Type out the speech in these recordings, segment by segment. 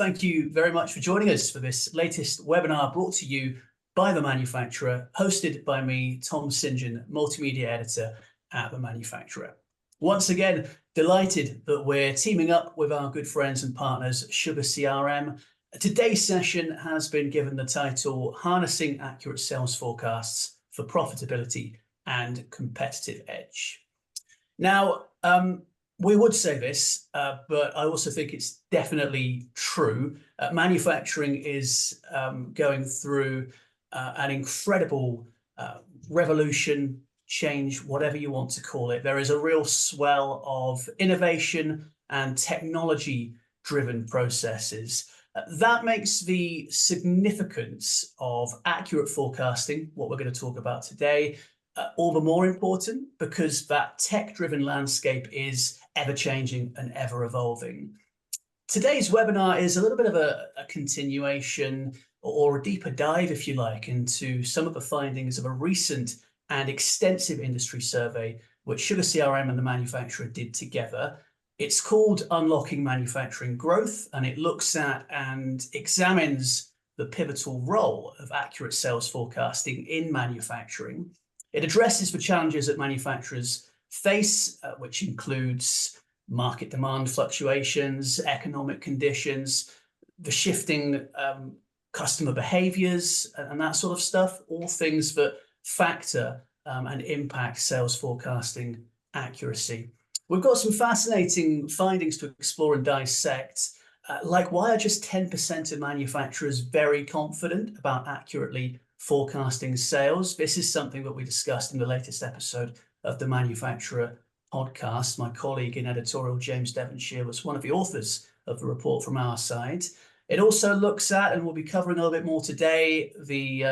thank you very much for joining us for this latest webinar brought to you by The Manufacturer, hosted by me, Tom St. John, Multimedia Editor at The Manufacturer. Once again, delighted that we're teaming up with our good friends and partners, SugarCRM. Today's session has been given the title, Harnessing Accurate Sales Forecasts for Profitability and Competitive Edge. Now, we would say this, but I also think it's definitely true. Manufacturing is going through an incredible revolution, change, whatever you want to call it. There is a real swell of innovation and technology-driven processes. That makes the significance of accurate forecasting, what we're going to talk about today, all the more important because that tech-driven landscape is ever-changing and ever-evolving. Today's webinar is a little bit of a continuation or a deeper dive, if you like, into some of the findings of a recent and extensive industry survey which SugarCRM and The Manufacturer did together. It's called Unlocking Manufacturing Growth, and it looks at and examines the pivotal role of accurate sales forecasting in manufacturing. It addresses the challenges that manufacturers face, which includes market demand fluctuations, economic conditions, the shifting customer behaviors, and that sort of stuff, all things that factor and impact sales forecasting accuracy. We've got some fascinating findings to explore and dissect, like why are just 10% of manufacturers very confident about accurately forecasting sales? This is something that we discussed in the latest episode of The Manufacturer podcast. My colleague in editorial, James Devonshire, was one of the authors of the report from our side. It also looks at, and we'll be covering a little bit more today, the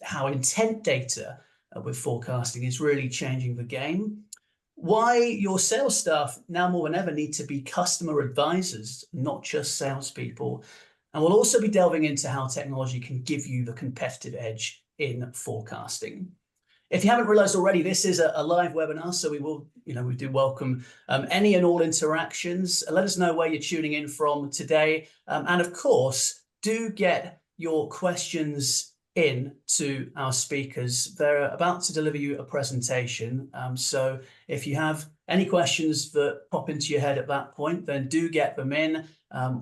how intent data with forecasting is really changing the game. Why your sales staff now more than ever need to be customer advisors, not just salespeople. And we'll also be delving into how technology can give you the competitive edge in forecasting. If you haven't realized already, this is a live webinar, so we do welcome any and all interactions. Let us know where you're tuning in from today. And of course, do get your questions in to our speakers. They're about to deliver you a presentation. So if you have any questions that pop into your head at that point, then do get them in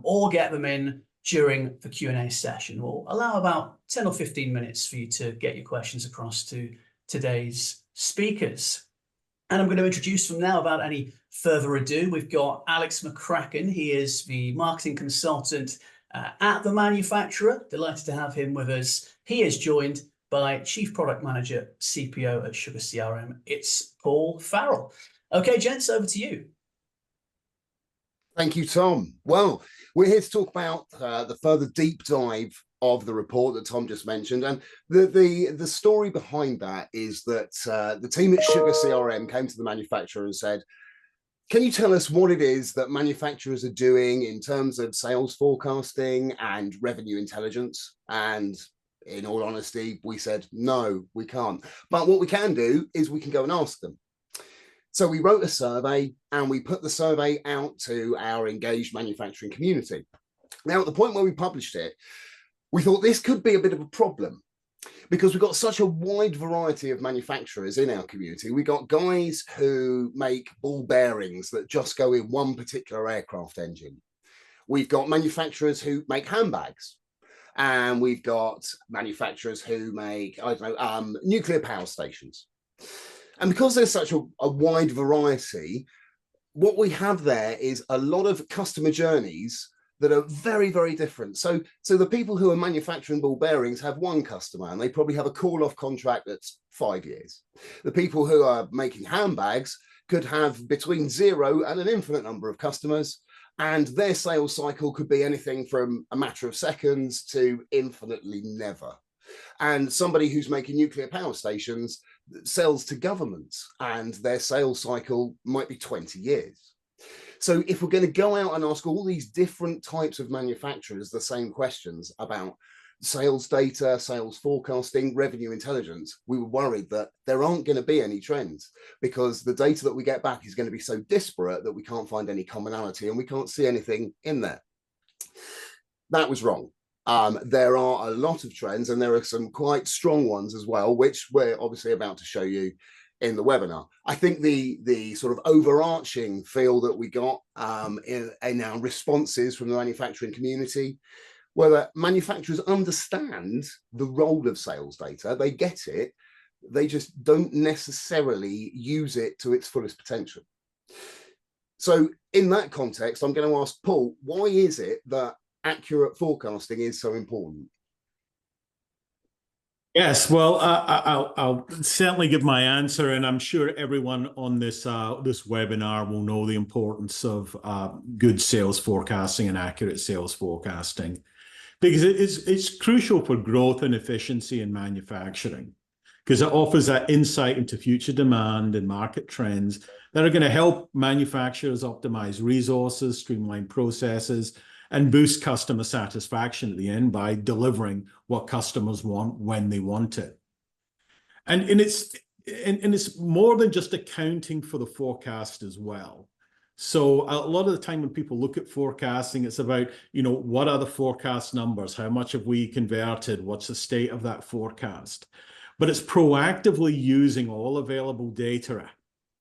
or get them in during the Q&A session. We'll allow about 10 or 15 minutes for you to get your questions across to today's speakers. And I'm going to introduce them now without any further ado. We've got Alex McCracken. He is the marketing consultant at The Manufacturer. Delighted to have him with us. He is joined by Chief Product Manager, CPO at SugarCRM. It's Paul Farrell. Okay, gents, over to you. Thank you, Tom. Well, we're here to talk about the further deep dive of the report that Tom just mentioned. And the story behind that is that the team at SugarCRM came to The Manufacturer and said, can you tell us what it is that manufacturers are doing in terms of sales forecasting and revenue intelligence? And in all honesty, we said, no, we can't. But what we can do is we can go and ask them. So we wrote a survey and we put the survey out to our engaged manufacturing community. Now, at the point where we published it, we thought this could be a bit of a problem because we've got such a wide variety of manufacturers in our community. We've got guys who make ball bearings that just go in one particular aircraft engine. We've got manufacturers who make handbags. And we've got manufacturers who make, I don't know, nuclear power stations. And because there's such a wide variety, what we have there is a lot of customer journeys that are very, very different. So the people who are manufacturing ball bearings have one customer and they probably have a call-off contract that's 5 years. The people who are making handbags could have between 0 and an infinite number of customers, and their sales cycle could be anything from a matter of seconds to infinitely never. And somebody who's making nuclear power stations sells to governments and their sales cycle might be 20 years. So if we're going to go out and ask all these different types of manufacturers the same questions about sales data, sales forecasting, revenue intelligence, we were worried that there aren't going to be any trends because the data that we get back is going to be so disparate that we can't find any commonality and we can't see anything in there. That was wrong. There are a lot of trends, and there are some quite strong ones as well, which we're obviously about to show you in the webinar. I think the sort of overarching feel that we got in our responses from the manufacturing community were that manufacturers understand the role of sales data, they get it, they just don't necessarily use it to its fullest potential. So in that context, I'm going to ask Paul, why is it that accurate forecasting is so important? Yes, well, I'll certainly give my answer, and I'm sure everyone on this this webinar will know the importance of good sales forecasting and accurate sales forecasting, because it's crucial for growth and efficiency in manufacturing, because it offers that insight into future demand and market trends that are going to help manufacturers optimize resources, streamline processes, and boost customer satisfaction at the end by delivering what customers want when they want it. And it's more than just accounting for the forecast as well. So a lot of the time when people look at forecasting, it's about, what are the forecast numbers? How much have we converted? What's the state of that forecast? But it's proactively using all available data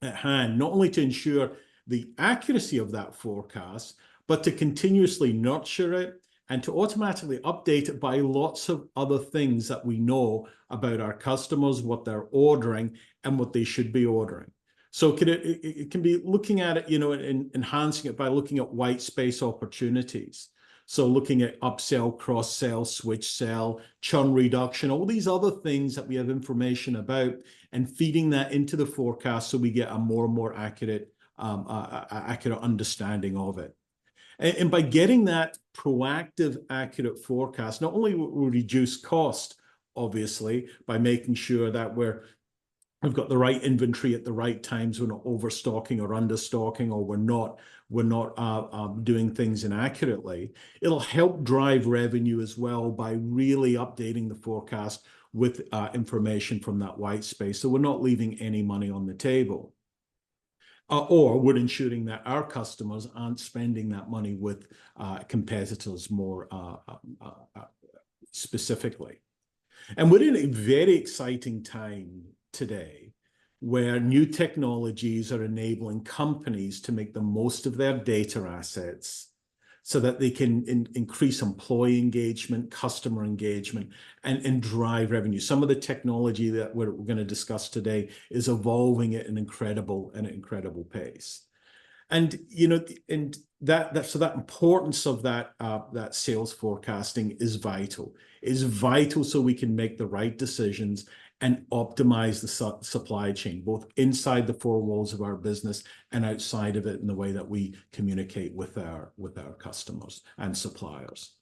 at hand, not only to ensure the accuracy of that forecast, but to continuously nurture it and to automatically update it by lots of other things that we know about our customers, what they're ordering, and what they should be ordering. So it can be looking at it, and enhancing it by looking at white space opportunities. So looking at upsell, cross-sell, switch sell, churn reduction, all these other things that we have information about, and feeding that into the forecast so we get a more and more accurate understanding of it. And by getting that proactive, accurate forecast, not only will we reduce cost, obviously, by making sure that we've got the right inventory at the right times, we're not overstocking or understocking, or we're not doing things inaccurately. It'll help drive revenue as well by really updating the forecast with information from that white space. So we're not leaving any money on the table. Or we're ensuring that our customers aren't spending that money with competitors more specifically. And we're in a very exciting time today where new technologies are enabling companies to make the most of their data assets so that they can increase employee engagement, customer engagement, and drive revenue. Some of the technology that we're going to discuss today is evolving at an incredible pace. And so that importance of that sales forecasting is vital. Is vital so we can make the right decisions and optimize the supply chain, both inside the four walls of our business and outside of it in the way that we communicate with our customers and suppliers.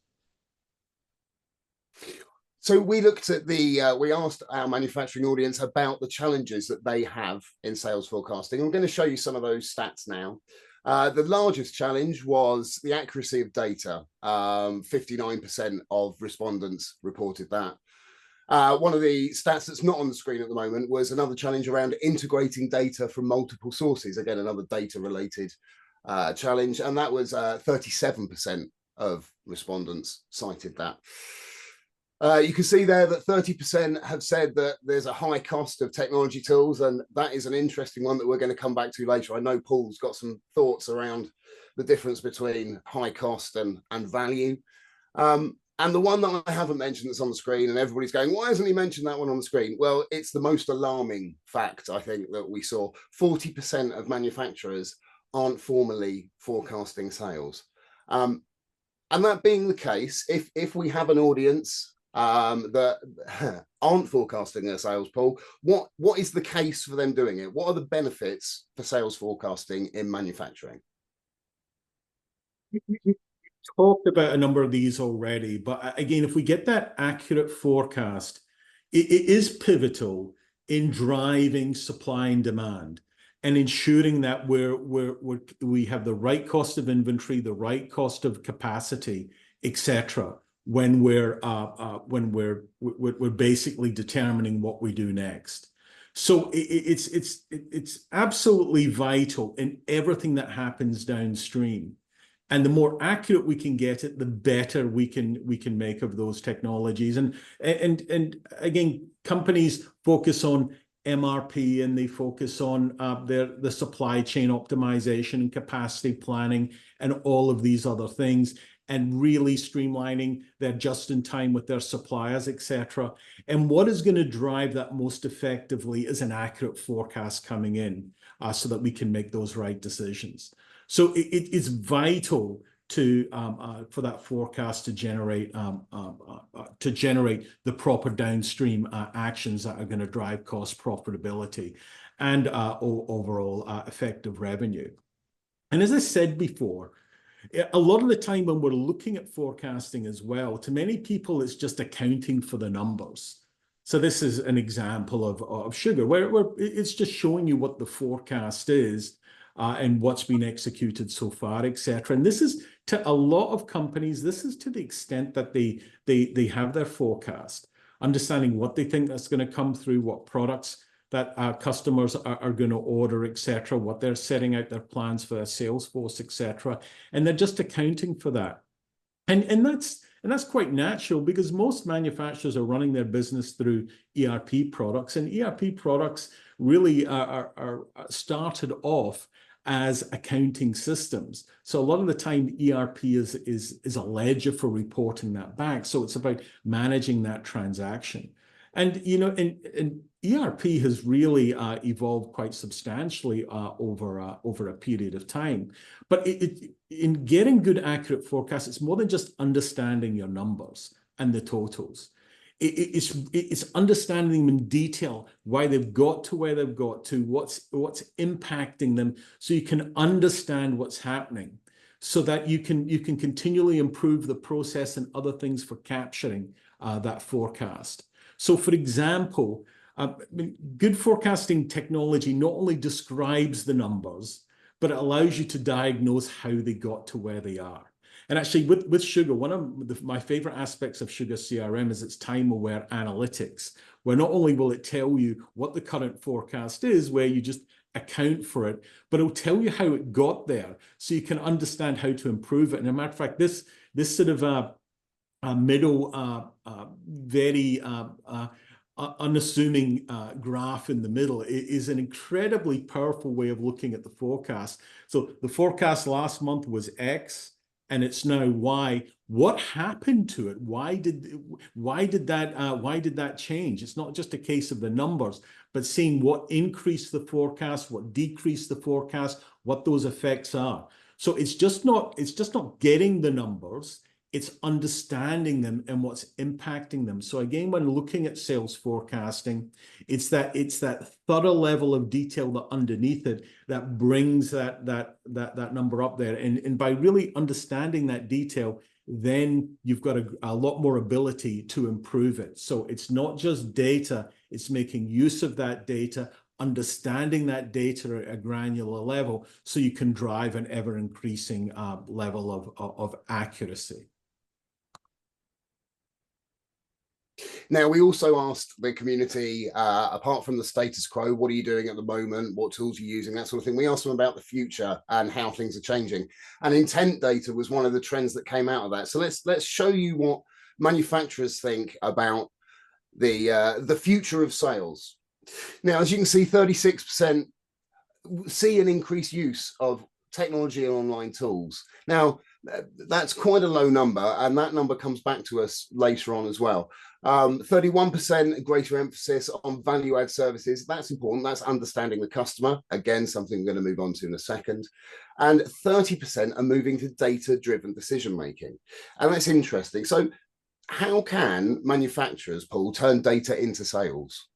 So we looked at we asked our manufacturing audience about the challenges that they have in sales forecasting. I'm going to show you some of those stats now. The largest challenge was the accuracy of data. 59% of respondents reported that. One of the stats that's not on the screen at the moment was another challenge around integrating data from multiple sources. Again, another data-related challenge, and that was 37% of respondents cited that. You can see there that 30% have said that there's a high cost of technology tools, and that is an interesting one that we're going to come back to later. I know Paul's got some thoughts around the difference between high cost and value. And the one that I haven't mentioned that's on the screen, and everybody's going, why hasn't he mentioned that one on the screen? Well, it's the most alarming fact, I think, that we saw. 40% of manufacturers aren't formally forecasting sales. And that being the case, if we have an audience that aren't forecasting their sales, Paul, what is the case for them doing it? What are the benefits for sales forecasting in manufacturing? Talked about a number of these already, but again, if we get that accurate forecast, it is pivotal in driving supply and demand and ensuring that we have the right cost of inventory, the right cost of capacity, etc. When we're basically determining what we do next. So it's absolutely vital in everything that happens downstream. And the more accurate we can get it, the better we can make of those technologies. And again, companies focus on MRP and they focus on the supply chain optimization and capacity planning and all of these other things, and really streamlining their just-in-time with their suppliers, etc. And what is going to drive that most effectively is an accurate forecast coming in, so that we can make those right decisions. So it is vital to for that forecast to generate the proper downstream actions that are going to drive cost profitability and overall effective revenue. And as I said before, a lot of the time when we're looking at forecasting as well, to many people, it's just accounting for the numbers. So this is an example of sugar, where it's just showing you what the forecast is and what's been executed so far, etc. And this is, to a lot of companies, this is to the extent that they have their forecast, understanding what they think that's going to come through, what products that customers are going to order, etc., what they're setting out their plans for their sales force, etc. And they're just accounting for that. And that's quite natural, because most manufacturers are running their business through ERP products, and ERP products really are started off as accounting systems. So a lot of the time, ERP is a ledger for reporting that back. So it's about managing that transaction. And, you know, and ERP has really evolved quite substantially over a period of time. But in getting good, accurate forecasts, it's more than just understanding your numbers and the totals. It's understanding them in detail, why they've got to where they've got to, what's impacting them, so you can understand what's happening, so that you can continually improve the process and other things for capturing that forecast. So, for example, good forecasting technology not only describes the numbers, but it allows you to diagnose how they got to where they are. And actually, with Sugar, one of my favorite aspects of SugarCRM is its time-aware analytics, where not only will it tell you what the current forecast is, where you just account for it, but it'll tell you how it got there, so you can understand how to improve it. And as a matter of fact, this sort of middle, very unassuming graph in the middle is an incredibly powerful way of looking at the forecast. So the forecast last month was X, and it's now Y. What happened to it? Why did that change? It's not just a case of the numbers, but seeing what increased the forecast, what decreased the forecast, what those effects are. So it's just not getting the numbers. It's understanding them and what's impacting them. So again, when looking at sales forecasting, it's that thorough level of detail that underneath it that brings that number up there. And by really understanding that detail, then you've got a lot more ability to improve it. So it's not just data, it's making use of that data, understanding that data at a granular level, so you can drive an ever-increasing level of accuracy. Now, we also asked the community, apart from the status quo, what are you doing at the moment? What tools are you using? That sort of thing. We asked them about the future and how things are changing. And intent data was one of the trends that came out of that. So let's show you what manufacturers think about the future of sales. Now, as you can see, 36% see an increased use of technology and online tools. Now, that's quite a low number, and that number comes back to us later on as well. 31% greater emphasis on value-add services. That's important. That's understanding the customer. Again, something we're going to move on to in a second. And 30% are moving to data-driven decision-making. And that's interesting. So how can manufacturers, Paul, turn data into sales?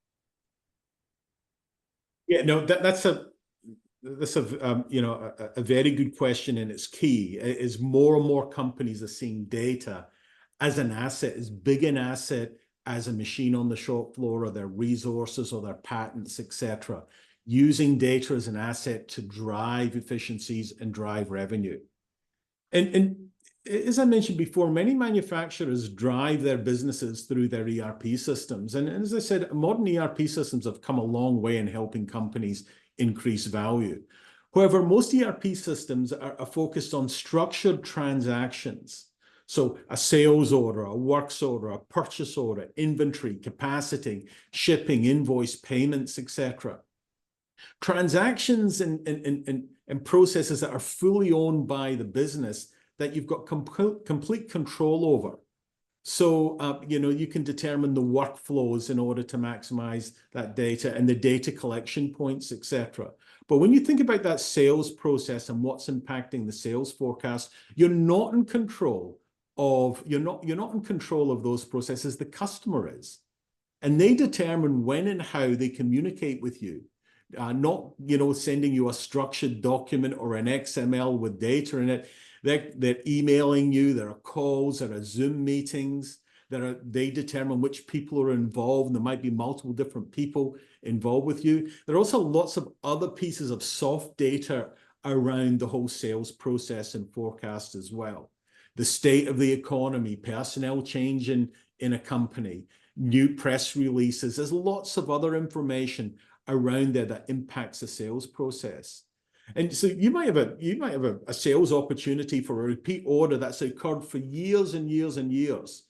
Yeah, no, that's a very good question, and it's key. Is more and more companies are seeing data as an asset, as big an asset as a machine on the shop floor, or their resources, or their patents, etc. Using data as an asset to drive efficiencies and drive revenue. And as I mentioned before, many manufacturers drive their businesses through their ERP systems. And as I said, modern ERP systems have come a long way in helping companies increase value. However, most ERP systems are focused on structured transactions. So a sales order, a works order, a purchase order, inventory, capacity, shipping, invoice, payments, etc. Transactions and processes that are fully owned by the business that you've got complete control over. So, you can determine the workflows in order to maximize that data and the data collection points, etc. But when you think about that sales process and what's impacting the sales forecast, you're not in control of those processes. The customer is, and they determine when and how they communicate with you. Not, sending you a structured document or an XML with data in it. They're emailing you, there are calls, there are Zoom meetings, they determine which people are involved. There might be multiple different people involved with you. There are also lots of other pieces of soft data around the whole sales process and forecast as well. The state of the economy, personnel change in a company, new press releases. There's lots of other information around there that impacts the sales process. And so you might have a sales opportunity for a repeat order that's occurred for years and years and years.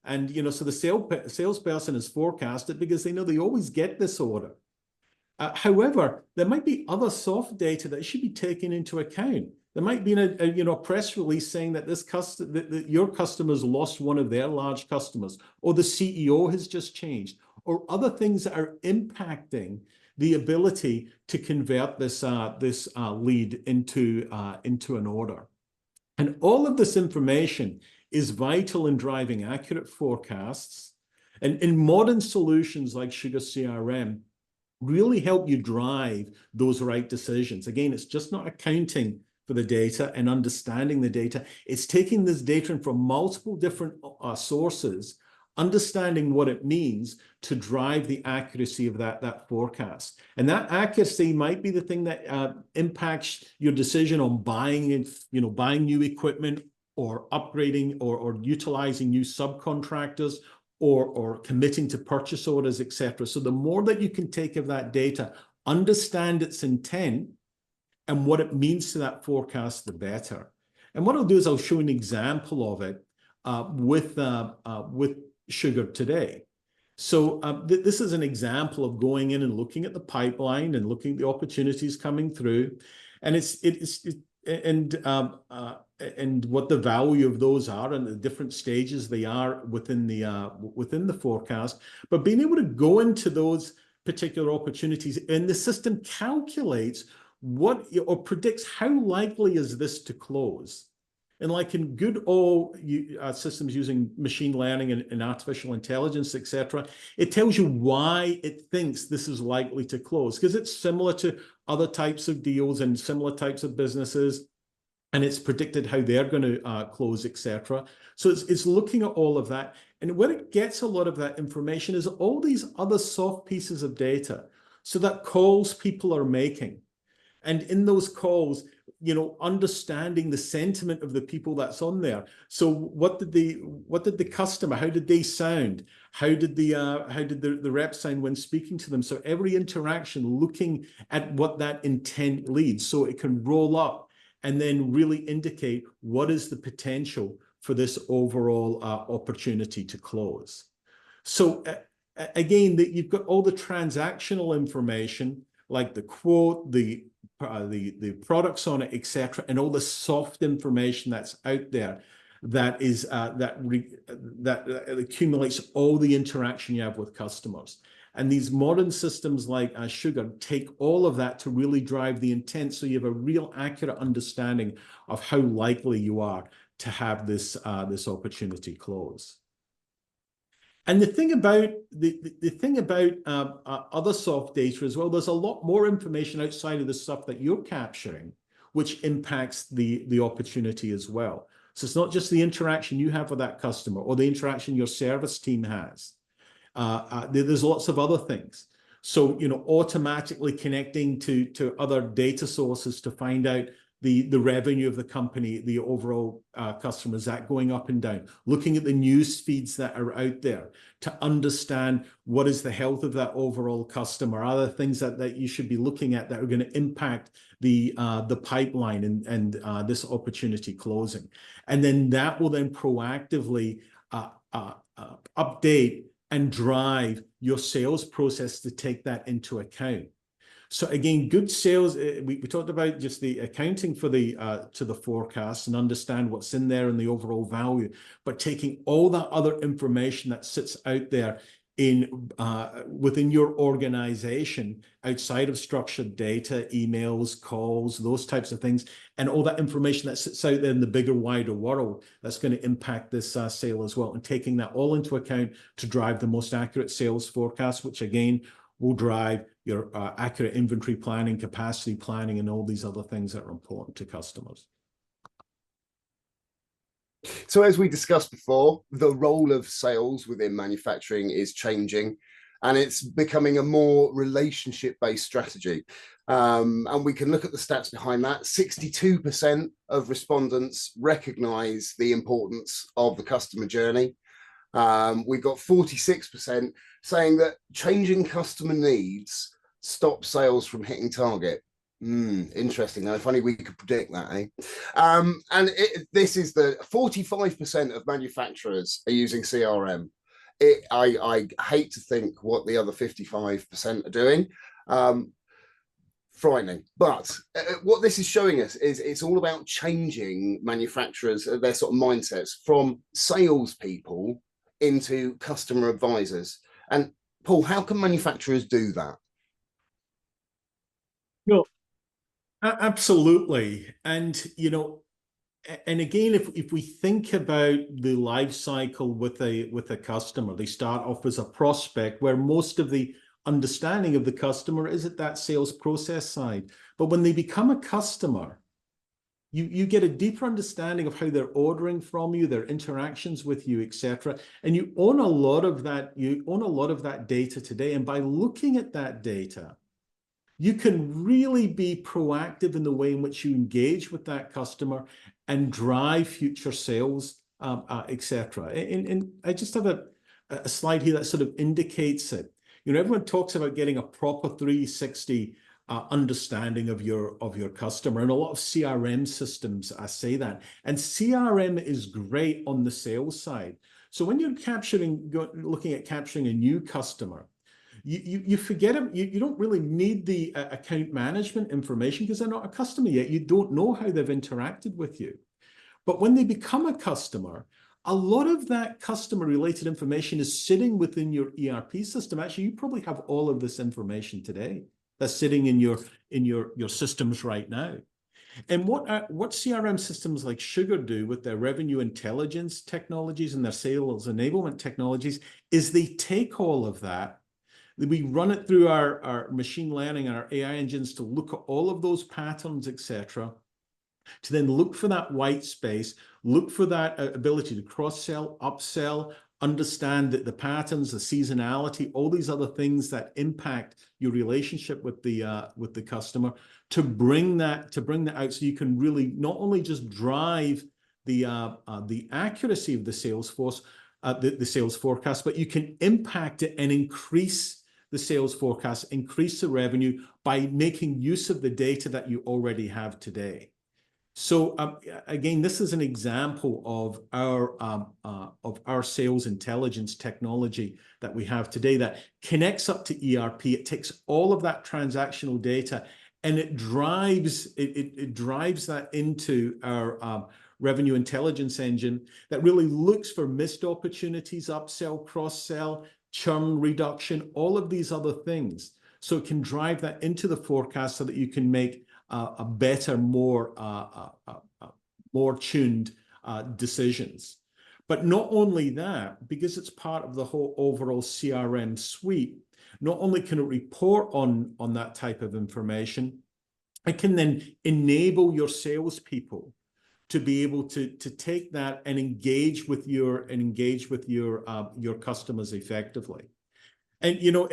And, so the salesperson is forecasted because they know they always get this order. However, there might be other soft data that should be taken into account. There might be a press release saying that that your customers lost one of their large customers, or the CEO has just changed, or other things that are impacting the ability to convert this lead into an order. And all of this information is vital in driving accurate forecasts. And in modern solutions like SugarCRM, really help you drive those right decisions. Again, it's just not accounting for the data and understanding the data. It's taking this data from multiple different sources, understanding what it means to drive the accuracy of that forecast. And that accuracy might be the thing that impacts your decision on buying new equipment, or upgrading or utilizing new subcontractors, or committing to purchase orders, etc. So the more that you can take of that data, understand its intent and what it means to that forecast, the better. And what I'll do is I'll show an example of it with Sugar today. So this is an example of going in and looking at the pipeline and looking at the opportunities coming through, and and what the value of those are and the different stages they are within the forecast. But being able to go into those particular opportunities, and the system calculates or predicts how likely is this to close. And like in good old systems using machine learning and artificial intelligence, etc., it tells you why it thinks this is likely to close, because it's similar to other types of deals and similar types of businesses, and it's predicted how they're going to close, etc. So it's looking at all of that. And where it gets a lot of that information is all these other soft pieces of data. So that calls people are making. And in those calls, understanding the sentiment of the people that's on there. So what did the customer, how did they sound? How did the rep sound when speaking to them? So every interaction, looking at what that intent leads, so it can roll up and then really indicate what is the potential for this overall opportunity to close. So again, you've got all the transactional information, like the quote, the products on it, etc., and all the soft information that's out there that accumulates all the interaction you have with customers. And these modern systems like Sugar take all of that to really drive the intent, so you have a real accurate understanding of how likely you are to have this opportunity close. And the thing about other soft data as well, there's a lot more information outside of the stuff that you're capturing, which impacts the opportunity as well. So it's not just the interaction you have with that customer or the interaction your service team has. There's lots of other things. So, automatically connecting to other data sources to find out the revenue of the company, the overall customers, that going up and down, looking at the news feeds that are out there to understand what is the health of that overall customer, other things that you should be looking at that are going to impact the pipeline and this opportunity closing. And then that will then proactively update and drive your sales process to take that into account. So again, good sales, we talked about just the accounting for the to the forecast and understand what's in there and the overall value, but taking all that other information that sits out there in within your organization outside of structured data, emails, calls, those types of things, and all that information that sits out there in the bigger, wider world that's going to impact this sale as well, and taking that all into account to drive the most accurate sales forecast, which again will drive your accurate inventory planning, capacity planning, and all these other things that are important to customers. So as we discussed before, the role of sales within manufacturing is changing, and it's becoming a more relationship-based strategy. And we can look at the stats behind that. 62% of respondents recognize the importance of the customer journey. We've got 46% saying that changing customer needs stop sales from hitting target. Interesting. Now, if only we could predict that, eh? And this is the 45% of manufacturers are using CRM. I hate to think what the other 55% are doing. Frightening. But what this is showing us is it's all about changing manufacturers, their sort of mindsets from salespeople into customer advisors. And Paul, how can manufacturers do that? Well, absolutely. And, you know, and again, if we think about the life cycle with a customer, they start off as a prospect where most of the understanding of the customer is at that sales process side. But when they become a customer, you get a deeper understanding of how they're ordering from you, their interactions with you, etc. And you own a lot of that. You own a lot of that data today. And by looking at that data, you can really be proactive in the way in which you engage with that customer and drive future sales, etc. And I just have a slide here that sort of indicates it. You know, everyone talks about getting a proper 360 understanding of your customer, and a lot of CRM systems say that. And CRM is great on the sales side. So when you're looking at capturing a new customer, you forget them. You don't really need the account management information because they're not a customer yet. You don't know how they've interacted with you. But when they become a customer, a lot of that customer-related information is sitting within your ERP system. Actually, you probably have all of this information today that's sitting in your systems right now. And what CRM systems like Sugar do with their revenue intelligence technologies and their sales enablement technologies is they take all of that. We run it through our machine learning and our AI engines to look at all of those patterns, etc., to then look for that white space, look for that ability to cross-sell, upsell, understand that the patterns, the seasonality, all these other things that impact your relationship with the customer, to bring that out so you can really not only just drive the accuracy of the sales force, the sales forecast, but you can impact it and increase the sales forecast, increase the revenue by making use of the data that you already have today. So again, this is an example of our sales intelligence technology that we have today that connects up to ERP. It takes all of that transactional data and it drives that into our revenue intelligence engine that really looks for missed opportunities, upsell, cross-sell, churn reduction, all of these other things. So it can drive that into the forecast so that you can make a better, more tuned decisions. But not only that, because it's part of the whole overall CRM suite, not only can it report on that type of information, it can then enable your salespeople to be able to take that and engage with your customers effectively. And you know,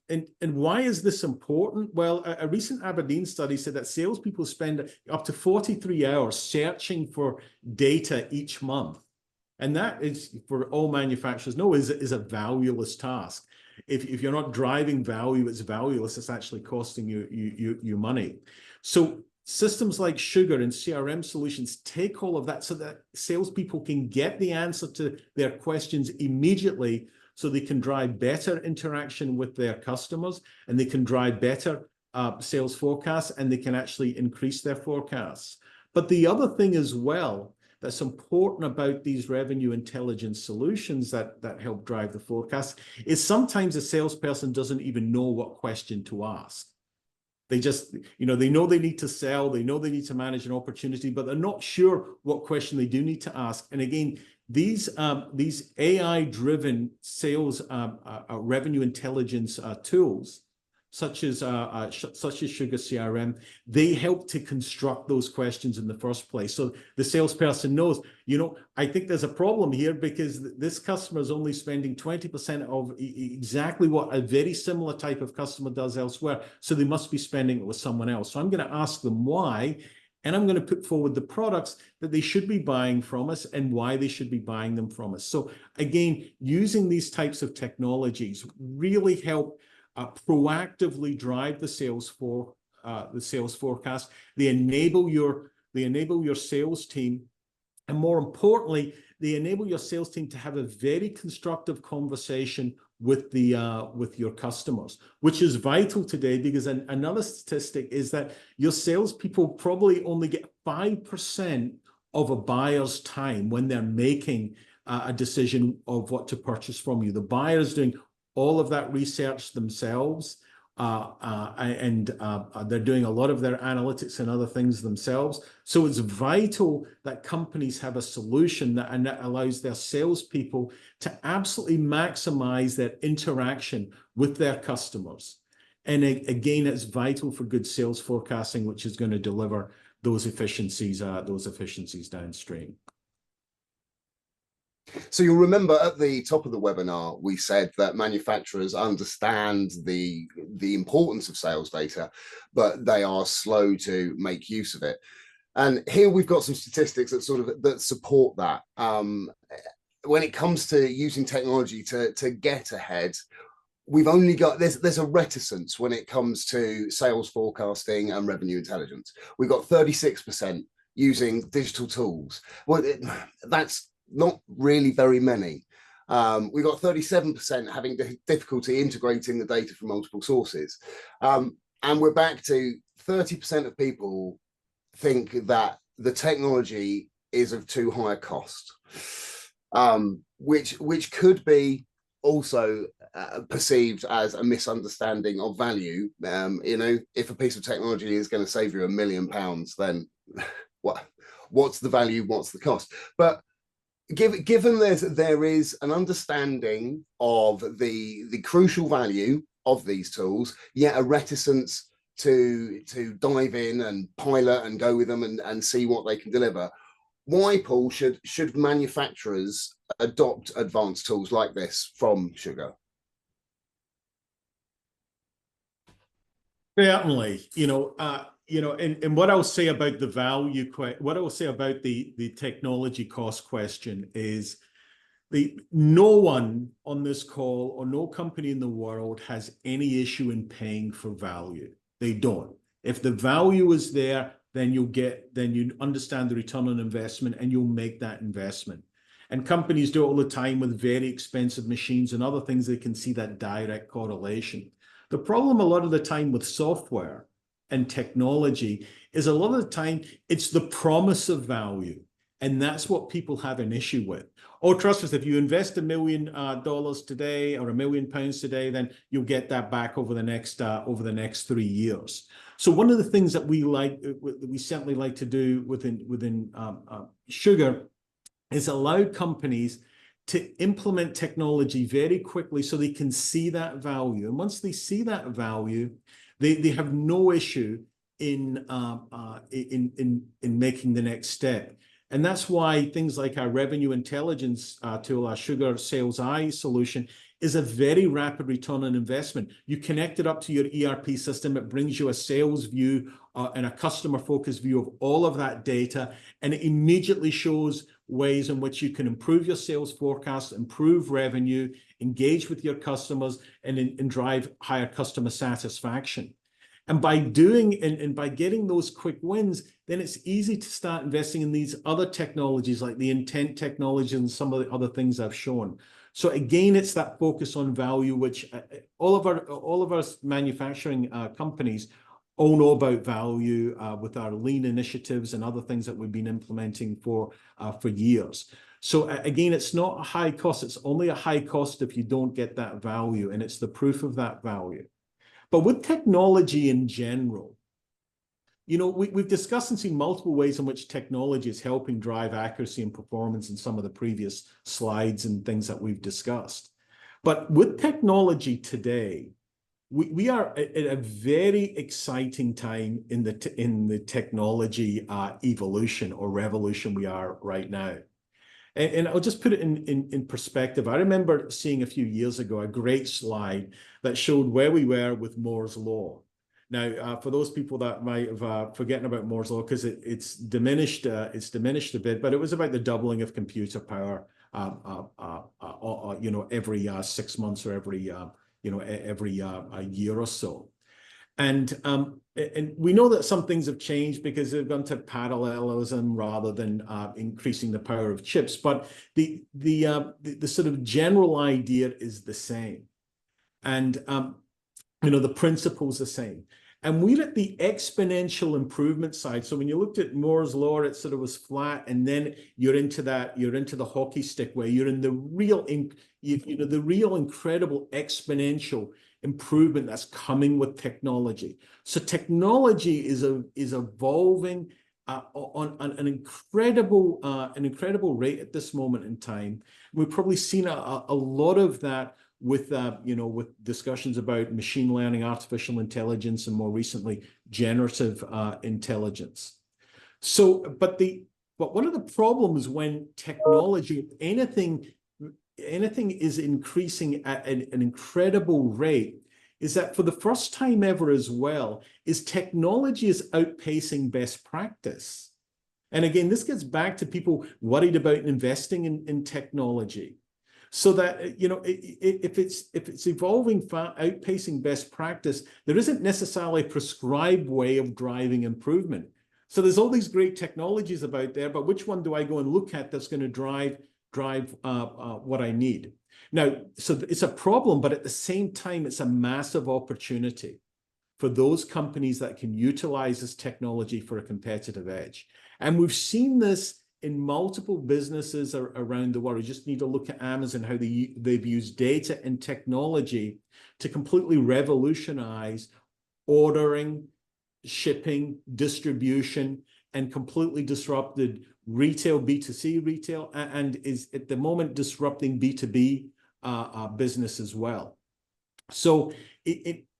and why is this important? Well, a recent Aberdeen study said that salespeople spend up to 43 hours searching for data each month. And that is, for all manufacturers know, is a valueless task. If you're not driving value, it's valueless. It's actually costing you money. So systems like Sugar and CRM solutions take all of that so that salespeople can get the answer to their questions immediately, so they can drive better interaction with their customers, and they can drive better sales forecasts, and they can actually increase their forecasts. But the other thing as well that's important about these revenue intelligence solutions that help drive the forecast is sometimes a salesperson doesn't even know what question to ask. They just, you know they need to sell, they know they need to manage an opportunity, but they're not sure what question they do need to ask. And again, these AI-driven sales revenue intelligence tools, such as SugarCRM, they help to construct those questions in the first place. So the salesperson knows, I think there's a problem here because this customer is only spending 20% of exactly what a very similar type of customer does elsewhere. So they must be spending it with someone else. So I'm going to ask them why, and I'm going to put forward the products that they should be buying from us and why they should be buying them from us. So again, using these types of technologies really help proactively drive the sales forecast. They enable your sales team, and more importantly, they enable your sales team to have a very constructive conversation with your customers, which is vital today, because another statistic is that your salespeople probably only get 5% of a buyer's time when they're making a decision of what to purchase from you. The buyer is doing all of that research themselves, and they're doing a lot of their analytics and other things themselves. So it's vital that companies have a solution that allows their salespeople to absolutely maximize their interaction with their customers. And again, it's vital for good sales forecasting, which is going to deliver those efficiencies downstream. So you'll remember at the top of the webinar, we said that manufacturers understand the importance of sales data, but they are slow to make use of it. And here we've got some statistics that support that. When it comes to using technology to get ahead, we've only got, there's a reticence when it comes to sales forecasting and revenue intelligence. We've got 36% using digital tools. Well, that's not really very many. We've got 37% having difficulty integrating the data from multiple sources. And we're back to 30% of people think that the technology is of too high a cost, which could be also perceived as a misunderstanding of value. If a piece of technology is going to save you £1 million, then what's the value, what's the cost? But given there is an understanding of the crucial value of these tools, yet a reticence to dive in and pilot and go with them and see what they can deliver, why, Paul, should manufacturers adopt advanced tools like this from Sugar? Certainly, and what I'll say about the value, what I will say about the technology cost question is no one on this call or no company in the world has any issue in paying for value. They don't. If the value is there, then you understand the return on investment and you'll make that investment. And companies do it all the time with very expensive machines and other things. They can see that direct correlation. The problem a lot of the time with software and technology is a lot of the time it's the promise of value. And that's what people have an issue with. Oh, trust us, if you invest $1 million today or £1 million today, then you'll get that back over the next 3 years. So one of the things that we certainly like to do within Sugar is allow companies to implement technology very quickly so they can see that value. And once they see that value, they have no issue in making the next step. And that's why things like our revenue intelligence tool, our Sugar Sales Eye solution, is a very rapid return on investment. You connect it up to your ERP system, it brings you a sales view and a customer-focused view of all of that data, and it immediately shows ways in which you can improve your sales forecast, improve revenue, engage with your customers, and drive higher customer satisfaction. And by doing and by getting those quick wins, then it's easy to start investing in these other technologies like the intent technology and some of the other things I've shown. So again, it's that focus on value, which all of our manufacturing companies all know about value with our lean initiatives and other things that we've been implementing for years. So again, it's not a high cost. It's only a high cost if you don't get that value, and it's the proof of that value. But with technology in general, you know, we've discussed and seen multiple ways in which technology is helping drive accuracy and performance in some of the previous slides and things that we've discussed. But with technology today, we are at a very exciting time in the technology evolution or revolution we are right now. And I'll just put it in perspective. I remember seeing a few years ago a great slide that showed where we were with Moore's Law. Now, for those people that might have forgotten about Moore's Law, because it's diminished a bit, but it was about the doubling of computer power, you know, every 6 months or every year or so. And we know that some things have changed because they've gone to parallelism rather than increasing the power of chips. But the sort of general idea is the same, and you know, the principle's the same. And we're at the exponential improvement side. So when you looked at Moore's Law, it sort of was flat, and then you're into the hockey stick where you're in the real, you know, the real incredible exponential improvement that's coming with technology. So technology is evolving on an incredible rate at this moment in time. We've probably seen a lot of that with you know, with discussions about machine learning, artificial intelligence, and more recently generative intelligence. So, but one of the problems when technology, anything is increasing at an incredible rate, is that for the first time ever as well, is technology is outpacing best practice. And again, this gets back to people worried about investing in technology. So that, you know, if it's evolving, outpacing best practice, there isn't necessarily a prescribed way of driving improvement. So there's all these great technologies about there, but which one do I go and look at that's going to drive what I need? Now, so it's a problem, but at the same time, it's a massive opportunity for those companies that can utilize this technology for a competitive edge. And we've seen this in multiple businesses around the world. You just need to look at Amazon, how they've used data and technology to completely revolutionize ordering, shipping, distribution, and completely disrupted retail, B2C retail, and is at the moment disrupting B2B business as well. So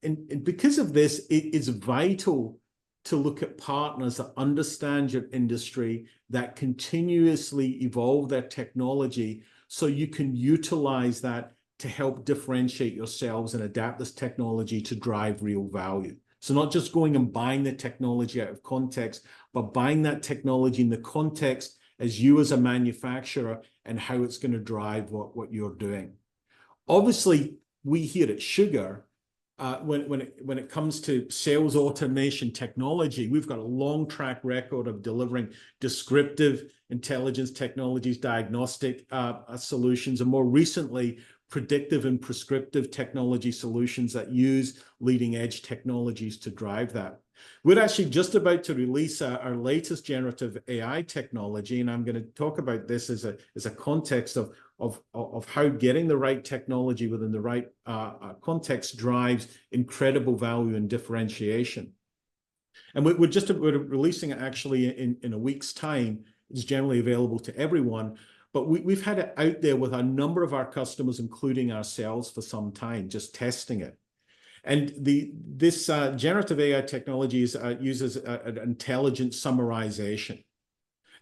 and because of this, it is vital to look at partners that understand your industry, that continuously evolve their technology, so you can utilize that to help differentiate yourselves and adapt this technology to drive real value. So not just going and buying the technology out of context, but buying that technology in the context as you as a manufacturer and how it's going to drive what you're doing. Obviously, we here at Sugar, when it comes to sales automation technology, we've got a long track record of delivering descriptive intelligence technologies, diagnostic solutions, and more recently, predictive and prescriptive technology solutions that use leading edge technologies to drive that. We're actually just about to release our latest generative AI technology, and I'm going to talk about this as a context of how getting the right technology within the right context drives incredible value and differentiation. And we're releasing it actually in a week's time. It's generally available to everyone, but we've had it out there with a number of our customers, including ourselves, for some time, just testing it. And this generative AI technology uses an intelligent summarization.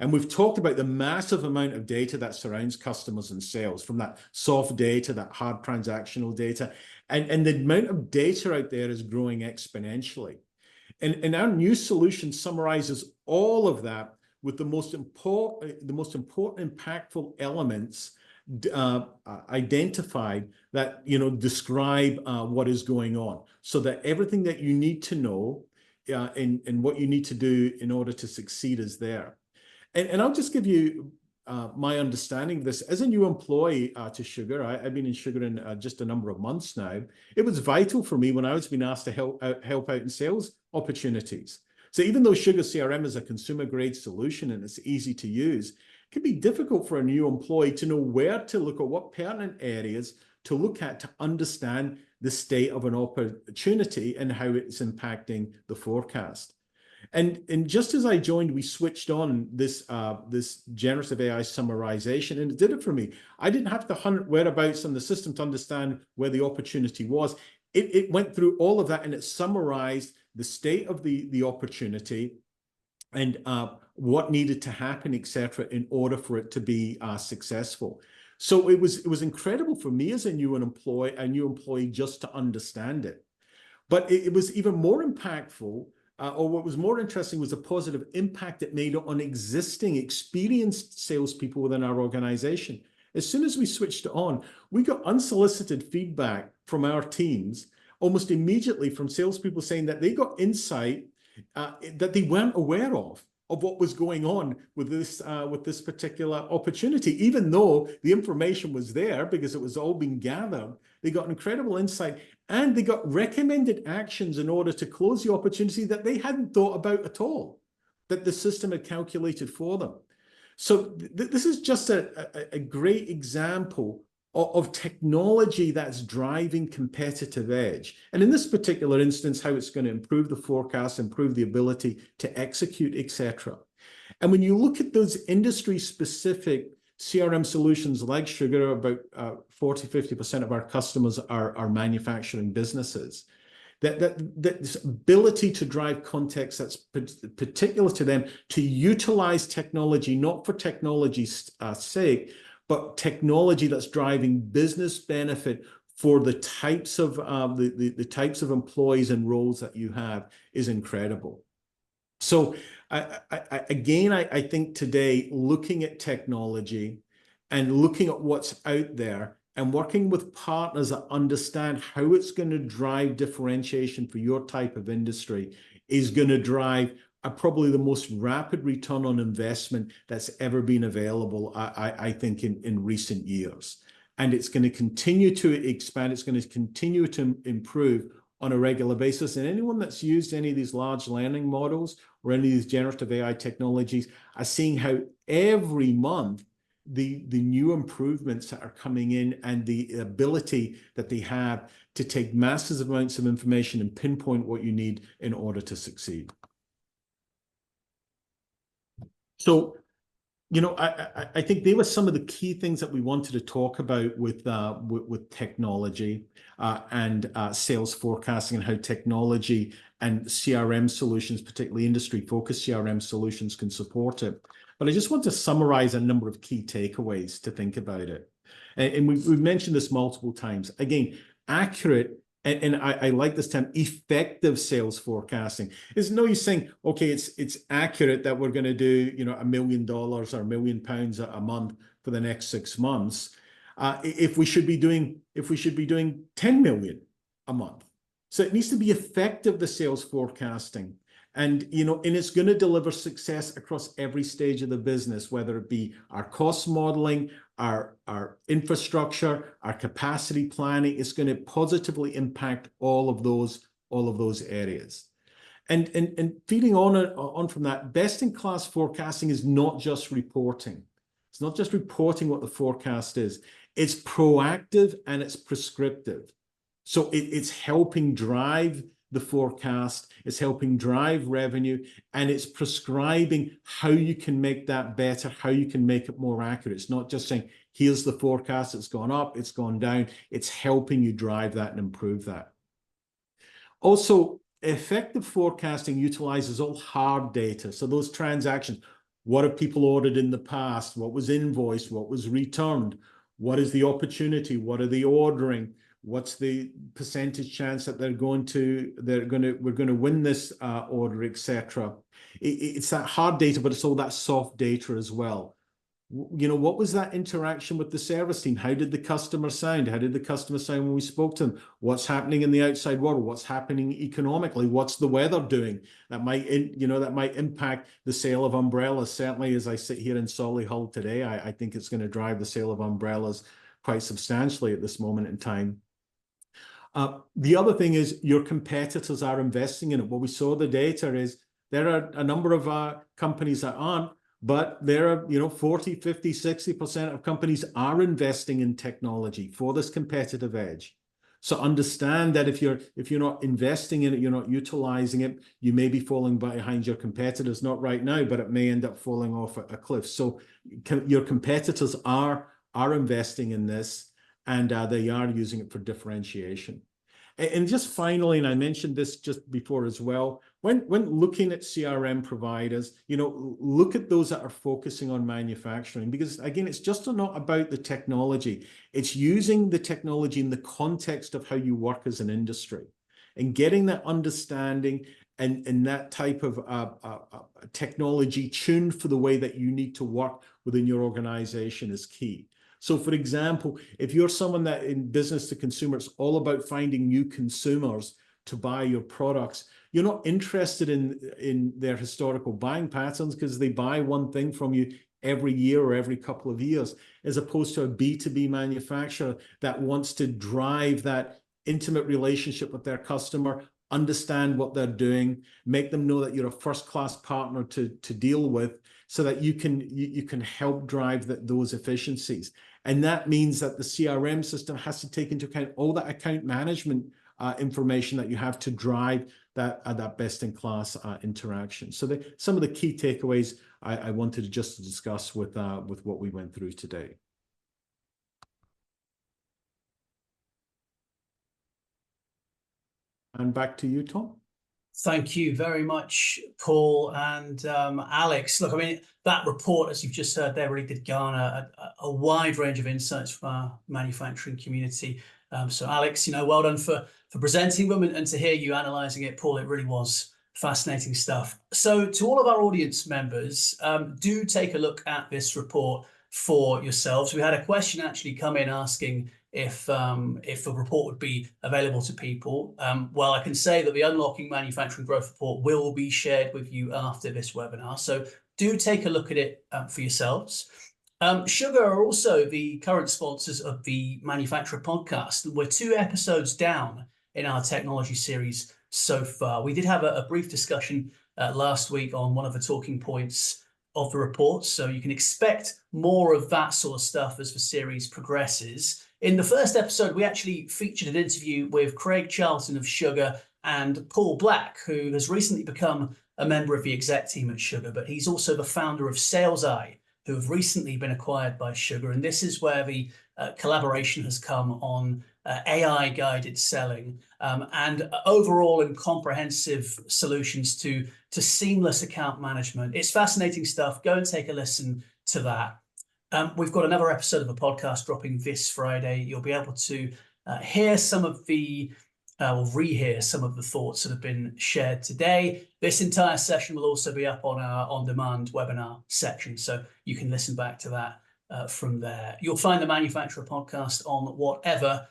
And we've talked about the massive amount of data that surrounds customers and sales, from that soft data, that hard transactional data. And the amount of data out there is growing exponentially. And our new solution summarizes all of that with the most important, impactful elements identified that, you know, describe what is going on, so that everything that you need to know and what you need to do in order to succeed is there. And I'll just give you my understanding of this. As a new employee to Sugar, I've been in Sugar in just a number of months now. It was vital for me when I was being asked to help out in sales opportunities. So even though SugarCRM is a consumer-grade solution and it's easy to use, it can be difficult for a new employee to know where to look or what pertinent areas to look at to understand the state of an opportunity and how it's impacting the forecast. And just as I joined, we switched on this generative AI summarization, and it did it for me. I didn't have to hunt whereabouts on the system to understand where the opportunity was. It went through all of that and it summarized the state of the opportunity and what needed to happen, etc., in order for it to be successful. So it was incredible for me as a new employee just to understand it. But it was even more impactful, or what was more interesting, was the positive impact it made on existing experienced salespeople within our organization. As soon as we switched it on, we got unsolicited feedback from our teams almost immediately from salespeople saying that they got insight that they weren't aware of what was going on with this particular opportunity. Even though the information was there because it was all being gathered, they got incredible insight and they got recommended actions in order to close the opportunity that they hadn't thought about at all, that the system had calculated for them. So this is just a great example of technology that's driving competitive edge. And in this particular instance, how it's going to improve the forecast, improve the ability to execute, etc. And when you look at those industry-specific CRM solutions like Sugar, about 40–50% of our customers are manufacturing businesses. This ability to drive context that's particular to them, to utilize technology, not for technology's sake, but technology that's driving business benefit for the types of the types of employees and roles that you have, is incredible. So I think today, looking at technology and looking at what's out there and working with partners that understand how it's going to drive differentiation for your type of industry is going to drive probably the most rapid return on investment that's ever been available, I think, in recent years. And it's going to continue to expand. It's going to continue to improve on a regular basis. And anyone that's used any of these large learning models or any of these generative AI technologies are seeing how every month the new improvements that are coming in and the ability that they have to take massive amounts of information and pinpoint what you need in order to succeed. So, you know, I think they were some of the key things that we wanted to talk about with technology and sales forecasting, and how technology and CRM solutions, particularly industry-focused CRM solutions, can support it. But I just want to summarize a number of key takeaways to think about it. And we've mentioned this multiple times. Again, accurate, and I like this term, effective sales forecasting. There's no use saying, okay, it's accurate that we're going to do, you know, $1 million or £1 million a month for the next 6 months, if we should be doing 10 million a month. So it needs to be effective, the sales forecasting. And, you know, and it's going to deliver success across every stage of the business, whether it be our cost modeling, our infrastructure, our capacity planning. It's going to positively impact all of those areas. And feeding on from that, best-in-class forecasting is not just reporting. It's not just reporting what the forecast is. It's proactive and it's prescriptive. So it's helping drive the forecast, it's helping drive revenue, and it's prescribing how you can make that better, how you can make it more accurate. It's not just saying, here's the forecast, it's gone up, it's gone down. It's helping you drive that and improve that. Also, effective forecasting utilizes all hard data. So those transactions, What have people ordered in the past? What was invoiced? What was returned? What is the opportunity? What are they ordering? What's the percentage chance that we're going to win this order, etc. It's that hard data, but it's all that soft data as well. You know, what was that interaction with the service team? How did the customer sound? How did the customer sound when we spoke to them? What's happening in the outside world? What's happening economically? What's the weather doing? That might, that might impact the sale of umbrellas. Certainly, as I sit here in Solihull today, I think it's going to drive the sale of umbrellas quite substantially at this moment in time. The other thing is your competitors are investing in it. What we saw the data is there are a number of companies that aren't, but there are, 40, 50, 60% of companies are investing in technology for this competitive edge. So understand that if you're not investing in it, you're not utilizing it, you may be falling behind your competitors, not right now, but it may end up falling off a cliff. So your competitors are investing in this, and they are using it for differentiation. And just finally, and I mentioned this just before as well, when looking at CRM providers, look at those that are focusing on manufacturing, because again, it's just not about the technology. It's using the technology in the context of how you work as an industry and getting that understanding and that type of technology tuned for the way that you need to work within your organization is key. So for example, if you're someone that in business to consumer, it's all about finding new consumers to buy your products, you're not interested in their historical buying patterns because they buy one thing from you every year or every couple of years, as opposed to a B2B manufacturer that wants to drive that intimate relationship with their customer, understand what they're doing, make them know that you're a first-class partner to deal with, so that you can help drive those efficiencies. And that means that the CRM system has to take into account all that account management information that you have to drive that best-in-class interaction. So some of the key takeaways I wanted to just discuss with what we went through today. And back to you, Tom. Thank you very much, Paul and Alex. Look, I mean, that report, as you've just heard there, really did garner a wide range of insights from our manufacturing community. So Alex, well done for presenting them and to hear you analysing it, Paul. It really was fascinating stuff. So to all of our audience members, do take a look at this report for yourselves. We had a question actually come in asking if the report would be available to people. Well, I can say that the Unlocking Manufacturing Growth Report will be shared with you after this webinar. So do take a look at it for yourselves. Sugar are also the current sponsors of the Manufacturer Podcast. We're 2 episodes down in our technology series so far. We did have a brief discussion last week on one of the talking points of the report, so you can expect more of that sort of stuff as the series progresses. In the first episode, we actually featured an interview with Craig Charlton of Sugar and Paul Black, who has recently become a member of the exec team at Sugar, but he's also the founder of SalesEye, who have recently been acquired by Sugar. And this is where the collaboration has come on AI-guided selling and overall and comprehensive solutions to seamless account management. It's fascinating stuff. Go and take a listen to that. We've got another episode of the podcast dropping this Friday. You'll be able to hear some of the or rehear some of the thoughts that have been shared today. This entire session will also be up on our on-demand webinar section, so you can listen back to that from there. You'll find the Manufacturer Podcast on whatever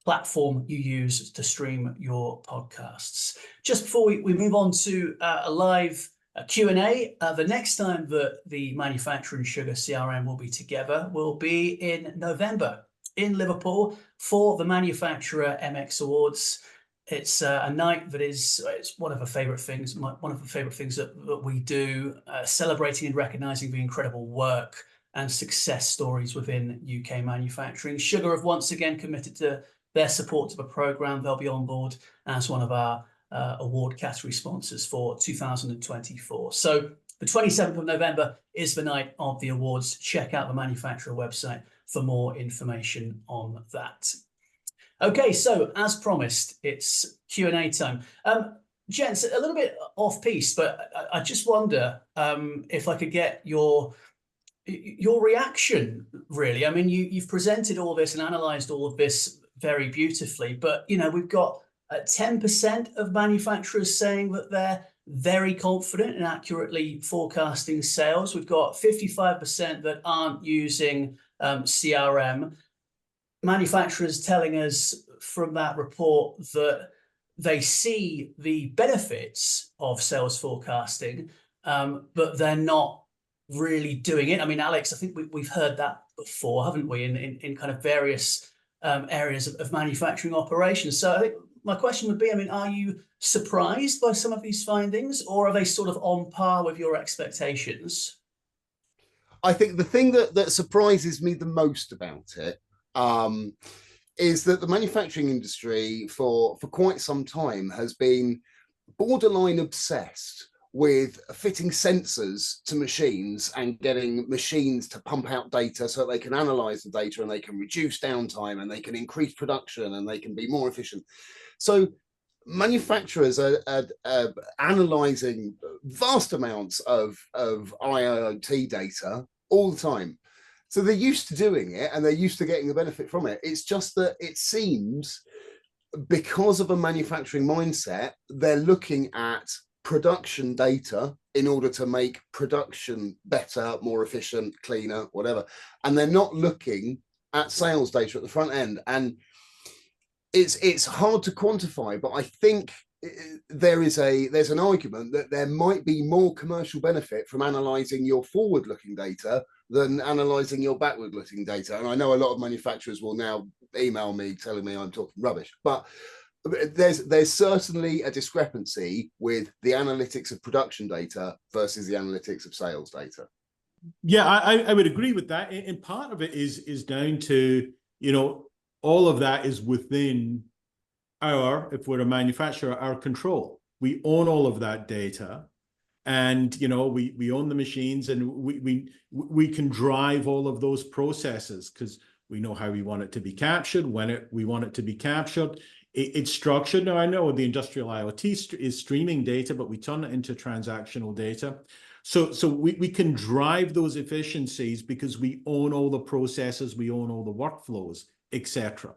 platform you use to stream your podcasts. Just before we move on to a live Q&A, the next time that the Manufacturer and Sugar CRM will be together will be in November in Liverpool for the Manufacturer MX Awards. It's a night that it's one of the favorite things that we do, celebrating and recognizing the incredible work and success stories within UK manufacturing. Sugar have once again committed to their support to the program. They'll be on board as one of our award category sponsors for 2024. So the 27th of November is the night of the awards. Check out the Manufacturer website for more information on that. Okay, so as promised, it's Q&A time. Gents, a little bit off piece, but I just wonder if I could get your reaction, really. I mean, you've presented all this and analysed all of this very beautifully, but we've got 10% of manufacturers saying that they're very confident in accurately forecasting sales. We've got 55% that aren't using CRM. Manufacturers telling us from that report that they see the benefits of sales forecasting, but they're not really doing it. I mean, Alex, I think we've heard that before, haven't we, in kind of various areas of manufacturing operations. So I think my question would be, I mean, are you surprised by some of these findings, or are they sort of on par with your expectations? I think the thing that surprises me the most about it is that the manufacturing industry for quite some time has been borderline obsessed with fitting sensors to machines and getting machines to pump out data so they can analyze the data and they can reduce downtime and they can increase production and they can be more efficient. So manufacturers are analyzing vast amounts of IoT data all the time. So they're used to doing it and they're used to getting the benefit from it. It's just that it seems, because of a manufacturing mindset, they're looking at production data in order to make production better, more efficient, cleaner, whatever. And they're not looking at sales data at the front end. And it's hard to quantify, but I think there's an argument that there might be more commercial benefit from analyzing your forward-looking data than analyzing your backward-looking data. And I know a lot of manufacturers will now email me telling me I'm talking rubbish, but there's certainly a discrepancy with the analytics of production data versus the analytics of sales data. Yeah, I would agree with that. And part of it is down to, all of that is within if we're a manufacturer, our control. We own all of that data, and we own the machines, and we can drive all of those processes because we know how we want it to be captured, when we want it to be captured. It's structured. Now, I know the industrial IoT is streaming data, but we turn it into transactional data. So we can drive those efficiencies because we own all the processes, we own all the workflows, etc.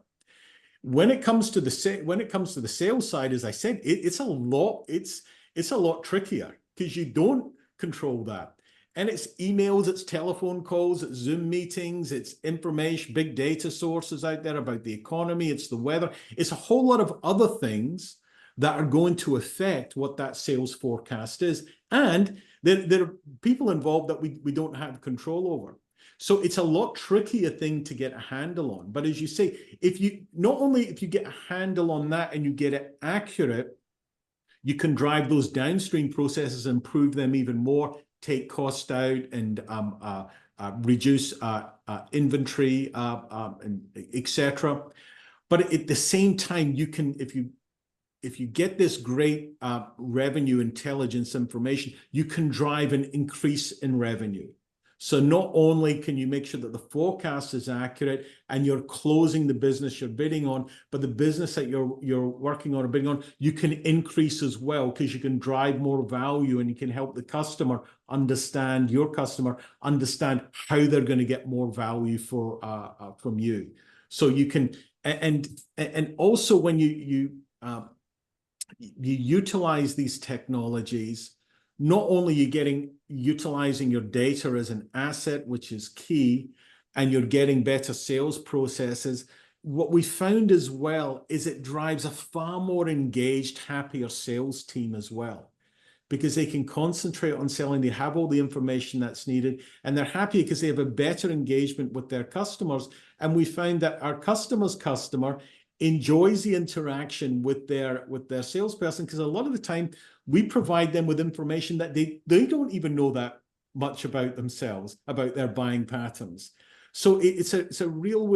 When it comes to the sales side, as I said, it's a lot trickier because you don't control that. And it's emails, it's telephone calls, it's Zoom meetings, it's information, big data sources out there about the economy, it's the weather. It's a whole lot of other things that are going to affect what that sales forecast is. And there are people involved that we don't have control over. So it's a lot trickier thing to get a handle on. But as you say, if you get a handle on that and you get it accurate, you can drive those downstream processes, improve them even more, take cost out, and reduce inventory, and etc. But at the same time, you can, if you get this great revenue intelligence information, you can drive an increase in revenue. So not only can you make sure that the forecast is accurate and you're closing the business you're bidding on, but the business that you're working on or bidding on, you can increase as well because you can drive more value and you can help the customer understand, your customer understand how they're going to get more value from you. So you can, and also when you utilize these technologies, not only are you utilizing your data as an asset, which is key, and you're getting better sales processes, what we found as well is it drives a far more engaged, happier sales team as well, because they can concentrate on selling. They have all the information that's needed, and they're happy because they have a better engagement with their customers. And we found that our customer's customer enjoys the interaction with their salesperson, because a lot of the time we provide them with information that they don't even know that much about themselves, about their buying patterns. So it's a real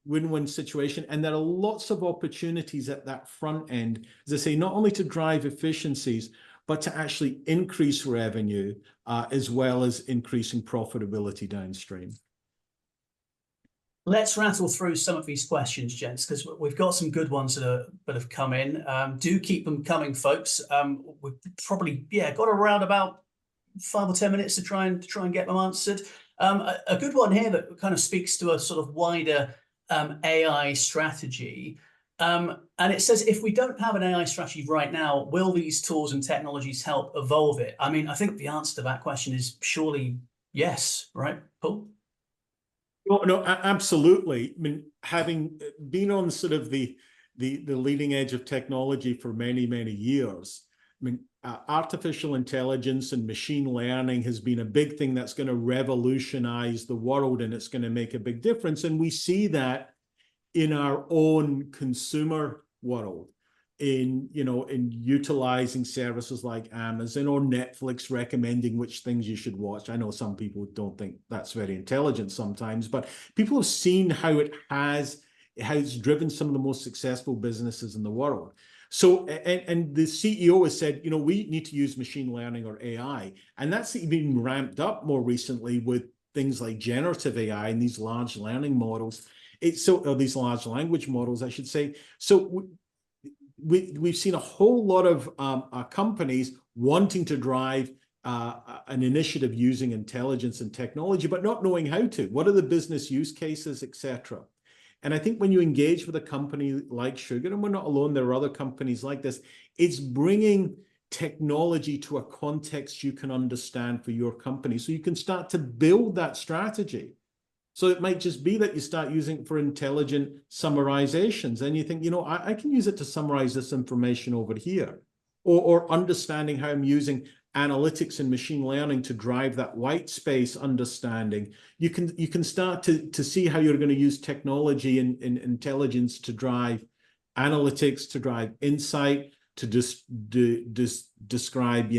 win-win situation, and there are lots of opportunities at that front end, as I say, not only to drive efficiencies, but to actually increase revenue as well as increasing profitability downstream. Let's rattle through some of these questions, gents, because we've got some good ones that have come in. Do keep them coming, folks. We've probably got around about 5 or 10 minutes to try and get them answered. A good one here that kind of speaks to a sort of wider AI strategy. And it says, if we don't have an AI strategy right now, will these tools and technologies help evolve it? I mean, I think the answer to that question is surely yes, right, Paul? No, absolutely. I mean, having been on sort of the leading edge of technology for many, many years, I mean, artificial intelligence and machine learning has been a big thing that's going to revolutionize the world, and it's going to make a big difference. And we see that in our own consumer world, in utilizing services like Amazon or Netflix recommending which things you should watch. I know some people don't think that's very intelligent sometimes, but people have seen how it has driven some of the most successful businesses in the world. So, and the CEO has said, we need to use machine learning or AI, and that's been ramped up more recently with things like generative AI and these large learning models. These large language models, I should say. So we've seen a whole lot of companies wanting to drive an initiative using intelligence and technology, but not knowing how to. What are the business use cases, etc.? And I think when you engage with a company like Sugar, and we're not alone, there are other companies like this, it's bringing technology to a context you can understand for your company, so you can start to build that strategy. So it might just be that you start using it for intelligent summarizations, and you think, I can use it to summarize this information over here, or understanding how I'm using analytics and machine learning to drive that white space understanding. You can start to see how you're going to use technology and intelligence to drive analytics, to drive insight, to describe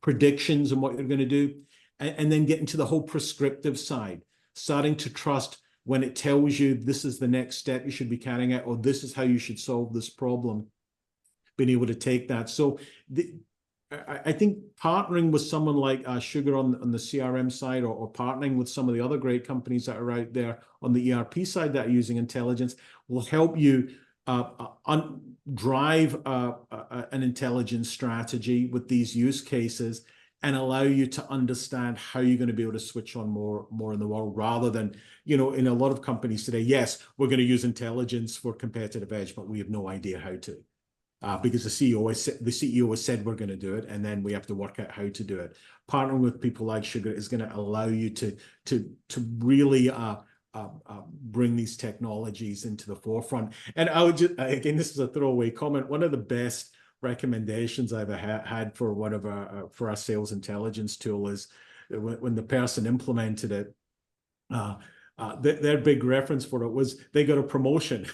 predictions and what you're going to do, and then get into the whole prescriptive side. Starting to trust when it tells you this is the next step you should be carrying out, or this is how you should solve this problem, being able to take that. So I think partnering with someone like Sugar on the CRM side, or partnering with some of the other great companies that are out there on the ERP side that are using intelligence, will help you drive an intelligence strategy with these use cases, and allow you to understand how you're going to be able to switch on more in the world, rather than, in a lot of companies today, yes, we're going to use intelligence for competitive edge, but we have no idea how to, because the CEO has said we're going to do it, and then we have to work out how to do it. Partnering with people like Sugar is going to allow you to really bring these technologies into the forefront. And I would just, again, this is a throwaway comment, one of the best recommendations I've had for for our sales intelligence tool is when the person implemented it, their big reference for it was they got a promotion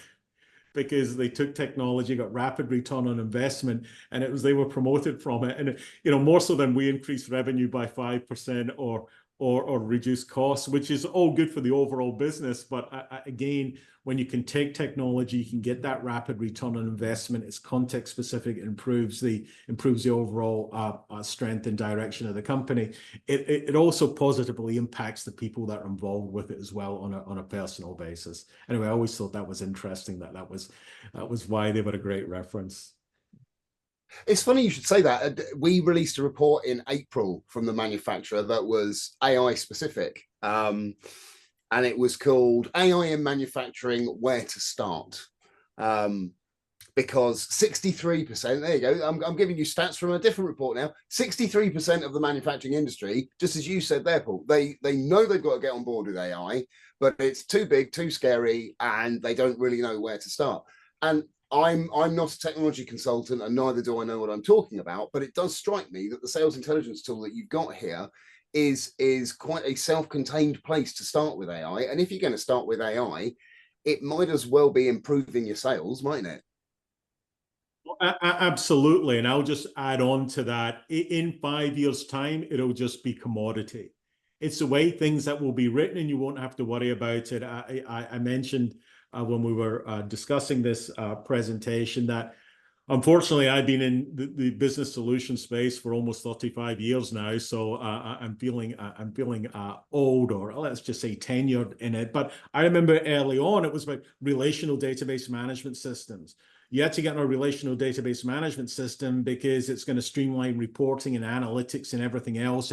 because they took technology, got rapid return on investment, and they were promoted from it. And more so than we increased revenue by 5% or reduce costs, which is all good for the overall business. But again, when you can take technology, you can get that rapid return on investment. It's context specific. It improves the overall strength and direction of the company. It also positively impacts the people that are involved with it as well on a personal basis. Anyway, I always thought that was interesting. That was why they were a great reference. It's funny you should say that. We released a report in April from the manufacturer that was AI specific. And it was called AI in Manufacturing, Where to Start. Because 63%, there you go, I'm giving you stats from a different report now, 63% of the manufacturing industry, just as you said there, Paul, they know they've got to get on board with AI, but it's too big, too scary, and they don't really know where to start. And I'm not a technology consultant, and neither do I know what I'm talking about, but it does strike me that the sales intelligence tool that you've got here is quite a self-contained place to start with AI. And if you're going to start with AI, it might as well be improving your sales, mightn't it? Absolutely. And I'll just add on to that. In 5 years' time, it'll just be commodity. It's the way things that will be written, and you won't have to worry about it. I mentioned when we were discussing this presentation that Unfortunately, I've been in the business solution space for almost 35 years now, so I'm feeling old, or let's just say tenured in it. But I remember early on, it was about relational database management systems. You had to get on a relational database management system because it's going to streamline reporting and analytics and everything else,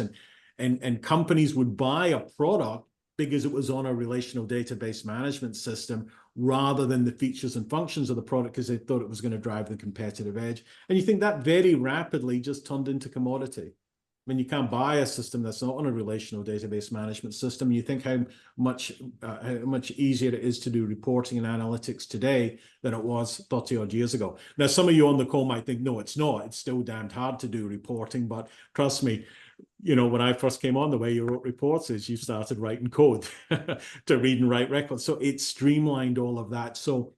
and companies would buy a product because it was on a relational database management system rather than the features and functions of the product because they thought it was going to drive the competitive edge. And you think that very rapidly just turned into commodity. I mean, you can't buy a system that's not on a relational database management system. You think how much easier it is to do reporting and analytics today than it was 30 odd years ago. Now, some of you on the call might think, no, it's not. It's still damned hard to do reporting, but trust me, you know, when I first came on, the way you wrote reports is you started writing code to read and write records. So it streamlined all of that. So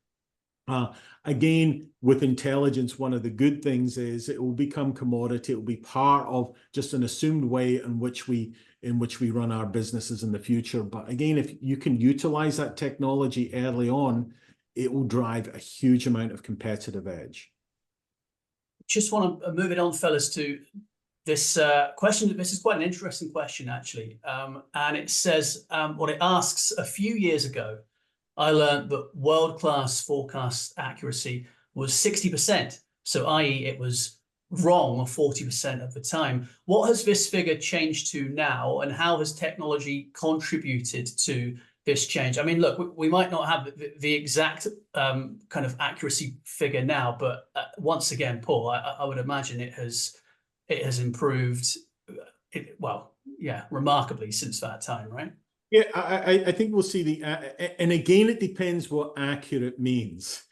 again, with intelligence, one of the good things is it will become commodity. It will be part of just an assumed way in which we run our businesses in the future. But again, if you can utilize that technology early on, it will drive a huge amount of competitive edge. Just want to move it on, fellas, to this question. This is quite an interesting question, actually. And it says, what it asks: a few years ago, I learned that world-class forecast accuracy was 60%. So i.e. it was wrong 40% of the time. What has this figure changed to now, and how has technology contributed to this change? I mean, look, we might not have the exact kind of accuracy figure now, but once again, Paul, I would imagine it has improved, remarkably since that time, right? Yeah, I think we'll see and again, it depends what accurate means.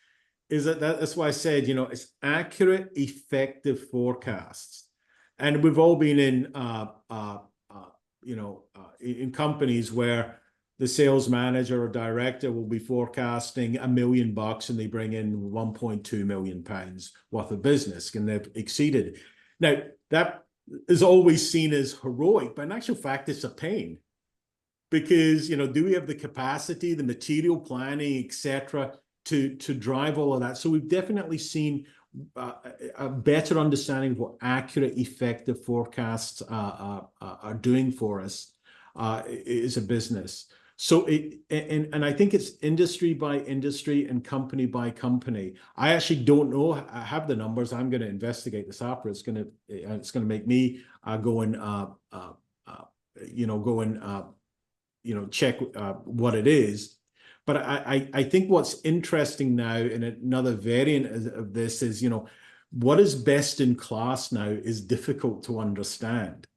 That's why I said, you know, it's accurate, effective forecasts. And we've all been in, in companies where the sales manager or director will be forecasting $1 million and they bring in 1.2 million pounds worth of business, and they've exceeded. Now, that is always seen as heroic, but in actual fact, it's a pain. Because, you know, do we have the capacity, the material planning, etc., to drive all of that? So we've definitely seen a better understanding of what accurate, effective forecasts are doing for us as a business. So and I think it's industry by industry and company by company. I actually don't know. I have the numbers. I'm going to investigate this after. It's going to make me check what it is. But I think what's interesting now, and another variant of this is, you know, what is best in class now is difficult to understand.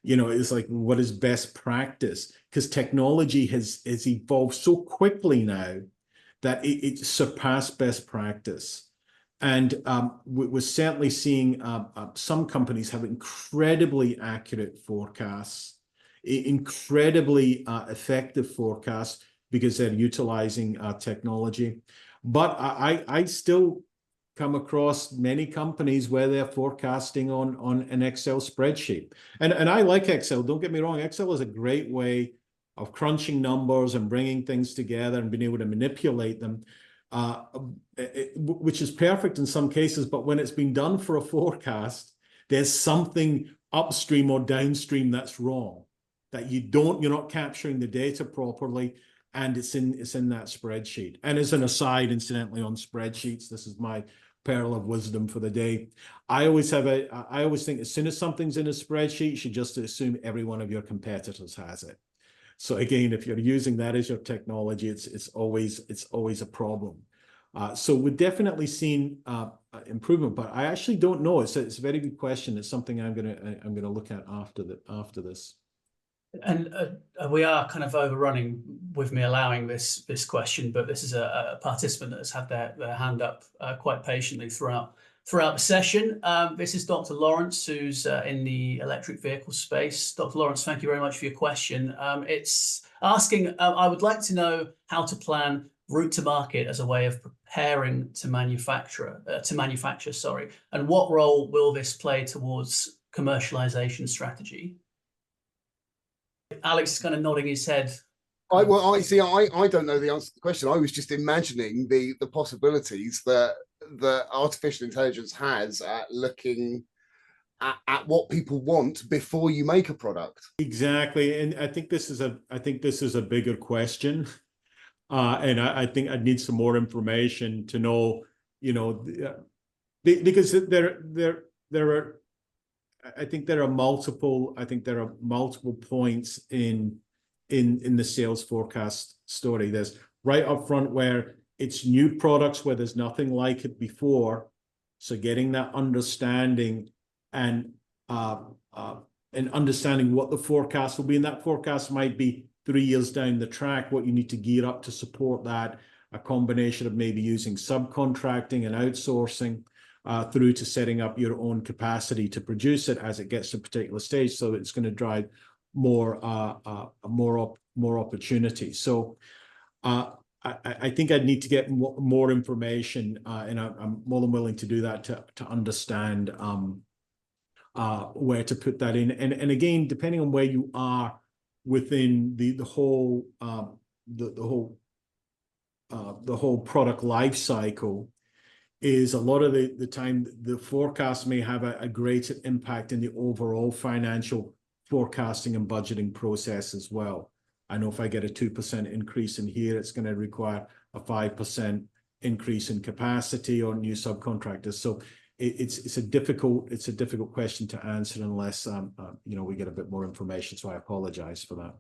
You know, it's like, what is best practice? Because technology has evolved so quickly now that it surpassed best practice. And we're certainly seeing some companies have incredibly accurate forecasts, incredibly effective forecasts, because they're utilizing technology. But I still come across many companies where they're forecasting on an Excel spreadsheet. And I like Excel, don't get me wrong. Excel is a great way of crunching numbers and bringing things together and being able to manipulate them, which is perfect in some cases. But when it's been done for a forecast, there's something upstream or downstream that's wrong, that you're not capturing the data properly, and it's in that spreadsheet. And as an aside, incidentally, on spreadsheets, this is my pearl of wisdom for the day. I always think as soon as something's in a spreadsheet, you should just assume every one of your competitors has it. So again, if you're using that as your technology, it's always a problem. So we've definitely seen improvement, but I actually don't know. It's a very good question. It's something I'm gonna look at after this. And we are kind of overrunning with me allowing this question, but this is a participant that has had their hand up quite patiently throughout the session. This is Dr. Lawrence, who's in the electric vehicle space. Dr. Lawrence, thank you very much for your question. It's asking, I would like to know how to plan route to market as a way of preparing to manufacture, and what role will this play towards commercialization strategy? Alex is kind of nodding his head. I don't know the answer to the question. I was just imagining the possibilities that that artificial intelligence has at looking at what people want before you make a product. Exactly, and I think this is a bigger question, and I think I need some more information to know, because there are. I think there are multiple points in the sales forecast story. There's right up front where it's new products where there's nothing like it before. So getting that understanding and understanding what the forecast will be. And that forecast might be 3 years down the track, what you need to gear up to support that, a combination of maybe using subcontracting and outsourcing, through to setting up your own capacity to produce it as it gets to a particular stage. So it's going to drive more opportunity. So I think I'd need to get more information, and I'm more than willing to do that to understand where to put that in. And again, depending on where you are within the whole product life cycle, is a lot of the time the forecast may have a greater impact in the overall financial forecasting and budgeting process as well. I know if I get a 2% increase in here, it's going to require a 5% increase in capacity or new subcontractors. So it's a difficult question to answer unless we get a bit more information. So I apologize for that.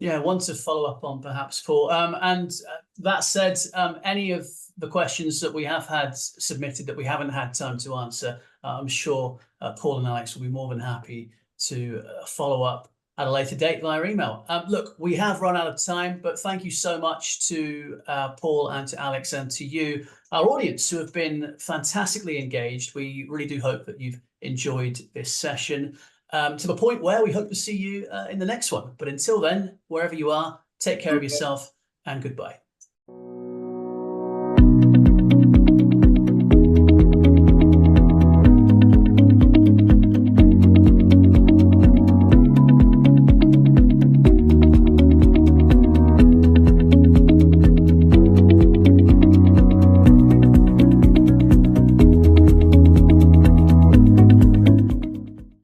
Yeah, one to follow up on perhaps, Paul. And that said, any of the questions that we have had submitted that we haven't had time to answer, I'm sure Paul and Alex will be more than happy to follow up at a later date via email. Look, we have run out of time, but thank you so much to Paul and to Alex and to you, our audience, who have been fantastically engaged. We really do hope that you've enjoyed this session, to the point where we hope to see you in the next one. But until then, wherever you are, take care of yourself and goodbye.